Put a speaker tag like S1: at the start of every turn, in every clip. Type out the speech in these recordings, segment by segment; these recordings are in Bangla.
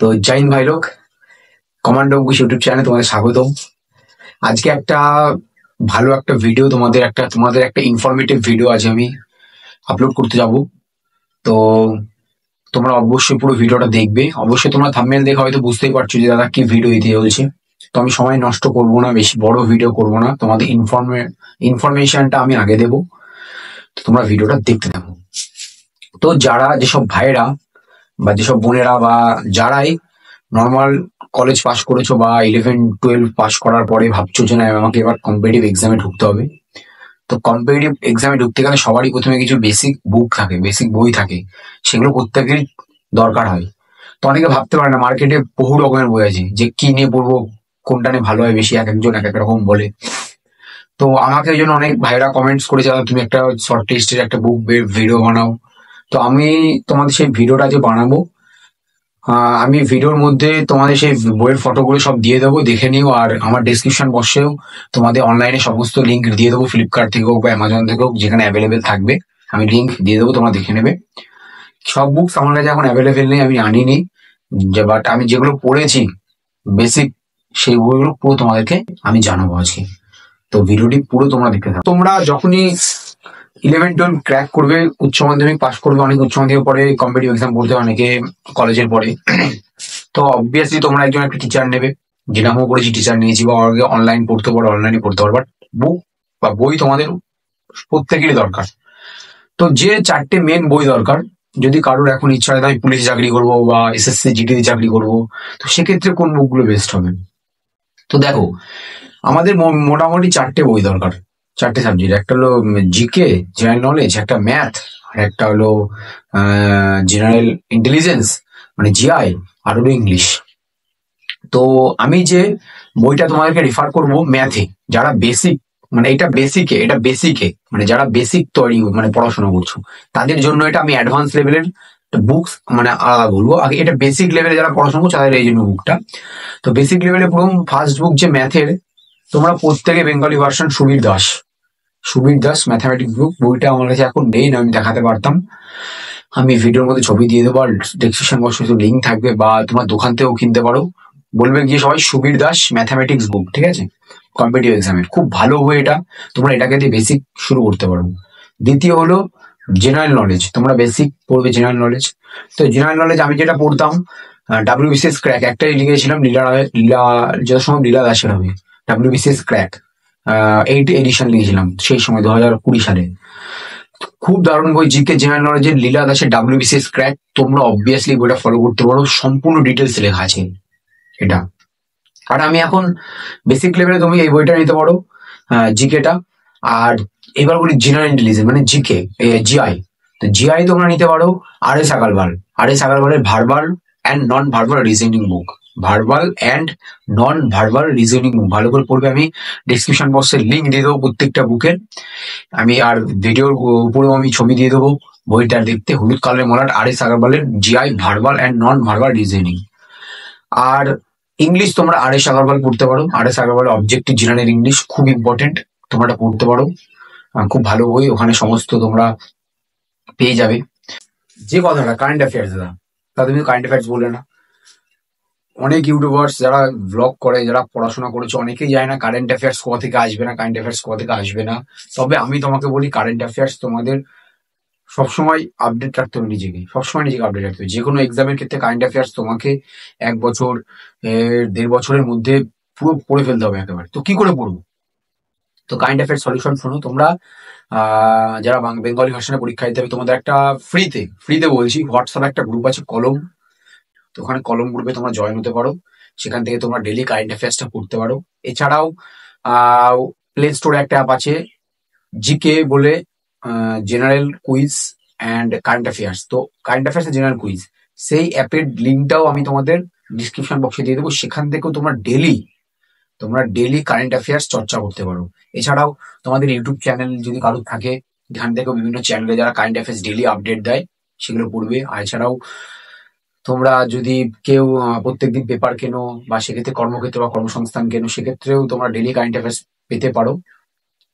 S1: তো জয় হিন্দ ভাই লোক, কমান্ডো অঙ্কুশ ইউটিউব চ্যানেলে তোমাদের স্বাগতম। আজকে একটা ভালো একটা ভিডিও, তোমাদের একটা ইনফরমেটিভ ভিডিও আজ আমি আপলোড করতে যাব। তো তোমরা অবশ্যই পুরো ভিডিওটা দেখবে। অবশ্যই তোমরা থাম্বনেল দেখে হয়তো বুঝতেই পারছো যে দাদা কি ভিডিও দিতে চলছে। তো আমি সময় নষ্ট করব না, বেশি বড় ভিডিও করব না, তোমাদের ইনফরমেশনটা আমি আগে দেবো। তো তোমরা ভিডিওটা দেখতে থাকো। তো যেসব ভাইরা বা যেসব বোনেরা বা যারাই নর্মাল কলেজ পাশ করেছো বা 11-12 পাশ করার পরে ভাবছো যে না আমাকে এবার কম্পিটিটিভ এক্সামে ঢুকতে হবে, তো কম্পিটিটিভ এক্সামে ঢুকতে গেলে সবারই প্রথমে কিছু বেসিক বুক থাকে, বেসিক বই থাকে, সেগুলো প্রত্যেকেরই দরকার হয়। তো অনেকে ভাবতে পারে না, মার্কেটে বহু রকমের বই আছে, যে কি নিয়ে পড়বো, কোনটা নিয়ে ভালো হয় বেশি, এক একজন এক এক রকম বলে। তো আমাকে ওই জন্য অনেক ভাইরা কমেন্টস করেছে, দাদা তুমি একটা শর্ট টেস্টের একটা বুক ভিডিও বানাও। তো আমি তোমাদের সেই ভিডিওটা যে বানাবো, আমি ভিডিওর মধ্যে তোমাদের সেই বইয়ের ফটোগুলো সব দিয়ে দেবো, দেখে নিও। আর আমার ডেসক্রিপশন বক্সেও তোমাদের অনলাইনে সমস্ত লিঙ্ক দিয়ে দেবো, ফ্লিপকার্ট থেকে হোক বা অ্যামাজন থেকে হোক, যেখানে অ্যাভেলেবেল থাকবে আমি লিঙ্ক দিয়ে দেবো, তোমরা দেখে নেবে। সব বুকস আমার কাছে এখন অ্যাভেলেবেল নেই, আমি আনিনি, বাট আমি যেগুলো পড়েছি বেসিক, সেই বইগুলো পুরো তোমাদেরকে আমি জানাবো আজকে। তো ভিডিওটি পুরো তোমরা দেখতে থাকো। তোমরা যখনই 11-12 ক্র্যাক করবে, উচ্চ মাধ্যমিক পাস করবে, অনেক উচ্চ মাধ্যমিক পরে কম্পিটিটিভ এক্সাম পড়তে, অনেকে কলেজের পরে, তো অবভিয়াসলি তোমরা একজন একটা টিচার নেবে, যেটা আমিও করেছি, টিচার নিয়েছি, বা অনলাইন পড়তে পারো, অনলাইনে পড়তে পারো, বাট বুক বা বই তোমাদের প্রত্যেকেরই দরকার। তো যে 4টে মেন বই দরকার, যদি কারোর এখন ইচ্ছা হয় আমি পুলিশে চাকরি করবো বা এসএসসি জিডিতে চাকরি করবো, তো সেক্ষেত্রে কোন বুকগুলো বেস্ট হবে? তো দেখো, আমাদের মোটামুটি 4টে বই দরকার, 4টে সাবজেক্ট। একটা হলো জিকে, জেনারেল নলেজ, একটা ম্যাথ, আর একটা হলো জেনারেল ইন্টেলিজেন্স মানে জিআই, আর হলো ইংলিশ। তো আমি যে বইটা তোমাদেরকে রেফার করব ম্যাথে, যারা বেসিক, মানে এটা বেসিকে মানে যারা বেসিক তৈরি মানে পড়াশোনা করছো, তাদের জন্য এটা আমি অ্যাডভান্স লেভেলের বুকস মানে আলাদা বলবো। আগে এটা বেসিক লেভেলে যারা পড়াশোনা করছো তাদের এই জন্য বুকটা। তো বেসিক লেভেলে প্রথম ফার্স্ট বুক যে ম্যাথের, তোমরা প্রত্যেকে Bengali version Subir Das mathematics book, বইটা আমার কাছে এখন নেই, না আমি দেখাতে পারতাম। আমি ভিডিওর মধ্যে ছবি দিয়ে দেবো, আর ডেসক্রিপশন বক্সে লিঙ্ক থাকবে, বা তোমার দোকান থেকেও কিনতে পারো। বলবে গিয়ে সবাই সুবীর দাস ম্যাথামেটিক্স বুক, ঠিক আছে? কম্পিটিটিভ এক্সামের খুব ভালো বই এটা, তোমরা এটাকে দিয়ে বেসিক শুরু করতে পারো। দ্বিতীয় হলো জেনারেল নলেজ, তোমরা বেসিক পড়বে জেনারেল নলেজ। তো জেনারেল নলেজ আমি যেটা পড়তাম, ডাব্লিউবিসিএস ক্র্যাক একটাই লিখেছিলাম, যত সময় লীলা দাসের হবে, ডাব্লিউবিসিএস ক্র্যাক 8 এডিশন লিখেছিলাম সেই সময় 2020 সালে। খুব দারুণ বই, জিকে জেনারেল নলেজের লীলা দাসের ডাব্লিউবিসিএস ক্র্যাক, তোমরা অবভিয়াসলি বইটা ফলো করতে পারো, সম্পূর্ণ ডিটেলস লেখা আছে এটা। আর আমি এখন বেসিক লেভেলে তুমি এই বইটা নিতে পারো, জিকেটা। আর এবার বলি জেনারেল ইন্টেলিজেন্স মানে জিকে, জিআই। তো জিআই তোমরা নিতে পারো আর এস আগারওয়ালের verbal and non verbal reasoning book, ভালো করে পড়বে। আমি ডিসক্রিপশন বক্সে লিঙ্ক দিয়ে দেবো প্রত্যেকটা বুকের, আমি আর ভিডিওর উপরেও আমি ছবি দিয়ে দেবো। বইটা দেখতে হলুদ কালারের মলাট, আর এস আগারওয়ালের GI verbal and non verbal reasoning. আর ইংলিশ তোমরা আর এস আগারওয়াল পড়তে পারো, R S Aggarwal objective general English, খুব ইম্পর্টেন্ট, তোমরা এটা পড়তে পারো। খুব ভালো বই, ওখানে সমস্ত তোমরা পেয়ে যাবে। যে কথাটা কারেন্ট অ্যাফেয়ার্স, দাদা তুমি কারেন্ট অ্যাফেয়ার্স বললে না। অনেক ইউটিউবার্স যারা ব্লগ করে, যারা পড়াশোনা করেছে, অনেকেই যায় না কারেন্ট অ্যাফেয়ার্স কোথা থেকে আসবে না। তবে আমি তোমাকে বলি, কারেন্ট অ্যাফেয়ার্স তোমাদের সবসময় আপডেট রাখতে হবে, সবসময় নিজেকে আপডেট রাখতে হবে। যে কোনো এক্সামের ক্ষেত্রে কারেন্ট অ্যাফেয়ার্স তোমাকে 1 বছর 1.5 বছরের মধ্যে পুরো পড়ে ফেলতে হবে একেবারে। তো কি করে পড়বো? তো কারেন্ট অ্যাফেয়ার্স সলিউশন শোনো তোমরা, যারা বেঙ্গলি ভার্সনে পরীক্ষা দিতে হবে, তোমাদের একটা ফ্রিতে বলছি, হোয়াটসঅ্যাপ একটা গ্রুপ আছে কলম, তো ওখানে কলম গ্রুপে তোমরা জয়েন হতে পারো, সেখান থেকে তোমরা ডেলি কারেন্ট অ্যাফেয়ার্সটা পড়তে পারো। এছাড়াও প্লে স্টোরে একটা অ্যাপ আছে জিকে বলে, general quiz and current affairs. তো কারেন্ট অ্যাফেয়ার্স এর জেনারেল কুইজ, সেই অ্যাপের লিঙ্কটাও আমি তোমাদের ডিসক্রিপশন বক্সে দিয়ে দেবো, সেখান থেকেও তোমরা ডেলি কারেন্ট অ্যাফেয়ার্স চর্চা করতে পারো। এছাড়াও তোমাদের ইউটিউব চ্যানেল যদি কারোর থাকে, এখান থেকেও বিভিন্ন চ্যানেলে যারা কারেন্ট অ্যাফেয়ার্স ডেলি আপডেট দেয়, সেগুলো পড়বে। আর এছাড়াও তোমরা যদি কেউ প্রত্যেকদিন পেপার কেনো, বা সেক্ষেত্রে কর্মক্ষেত্র বা কর্মসংস্থান কেনো, সেক্ষেত্রেও তোমরা ডেলি কারেন্ট অ্যাফেয়ার্স পেতে পারো।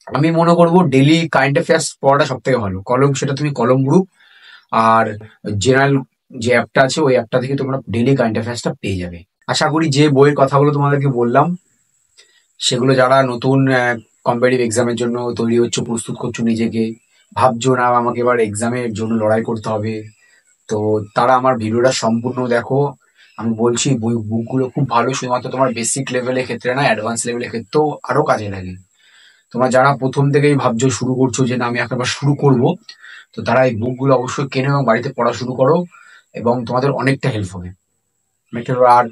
S1: আমি মনে করবো ডেলি কারেন্ট অ্যাফেয়ার্স পড়াটা সব থেকে ভালো। সেটা তুমি কলম গ্রুপ আর জেনারেল যে অ্যাপটা আছে ওই অ্যাপটা থেকে তোমরা ডেলি কারেন্ট অ্যাফেয়ার্সটা পেয়ে যাবে। আশা করি যে বইয়ের কথাগুলো তোমাদেরকে বললাম সেগুলো যারা নতুন কম্পিটিটিভ এক্সামের জন্য তৈরি হচ্ছে, প্রস্তুত করছো নিজেকে, ভাবছো না আমাকে এবার এক্সামের জন্য লড়াই করতে হবে, তো তারা আমার ভিডিওটা সম্পূর্ণ দেখো। আমি বলছি বই বুকগুলো খুব ভালো, শুধুমাত্র তোমার বেসিক লেভেলের ক্ষেত্রে না, অ্যাডভান্স লেভেলের ক্ষেত্রেও আরো কাজে লাগে। তোমরা যারা প্রথম থেকেই ভাবছো শুরু করছো যে না আমি একবার শুরু করব, তো তারা এই বুকগুলো অবশ্যই কেনো এবং বাড়িতে পড়া শুরু করো, এবং তোমাদের অনেকটা হেল্প হবে। আর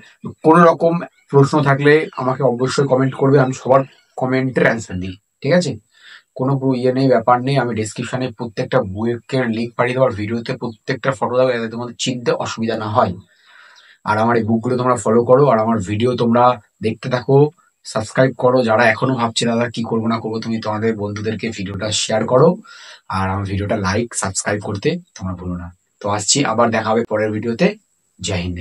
S1: কোনো রকম প্রশ্ন থাকলে আমাকে অবশ্যই কমেন্ট করবে, আমি সবার কমেন্টের অ্যান্সার দিই, ঠিক আছে? কোনো ইয়ে নেই, ব্যাপার নেই, আমি ডিসক্রিপশনে প্রত্যেকটা বইয়ের লিঙ্ক পাঠিয়ে দেবো, আর ভিডিওতে প্রত্যেকটা ফটো দেবো যাতে তোমাদের চিনতে অসুবিধা না হয়। আর আমার এই বুকগুলো তোমরা ফলো করো, আর আমার ভিডিও তোমরা দেখতে থাকো, সাবস্ক্রাইব করো। যারা এখনো ভাবছে দাদা কি করবো না করবো, তুমি তোমাদের বন্ধুদেরকে ভিডিওটা শেয়ার করো, আর আমার ভিডিওটা লাইক সাবস্ক্রাইব করতে তোমরা ভুলো না। তো আসছি, আবার দেখা হবে পরের ভিডিওতে। জয় হিন্দ।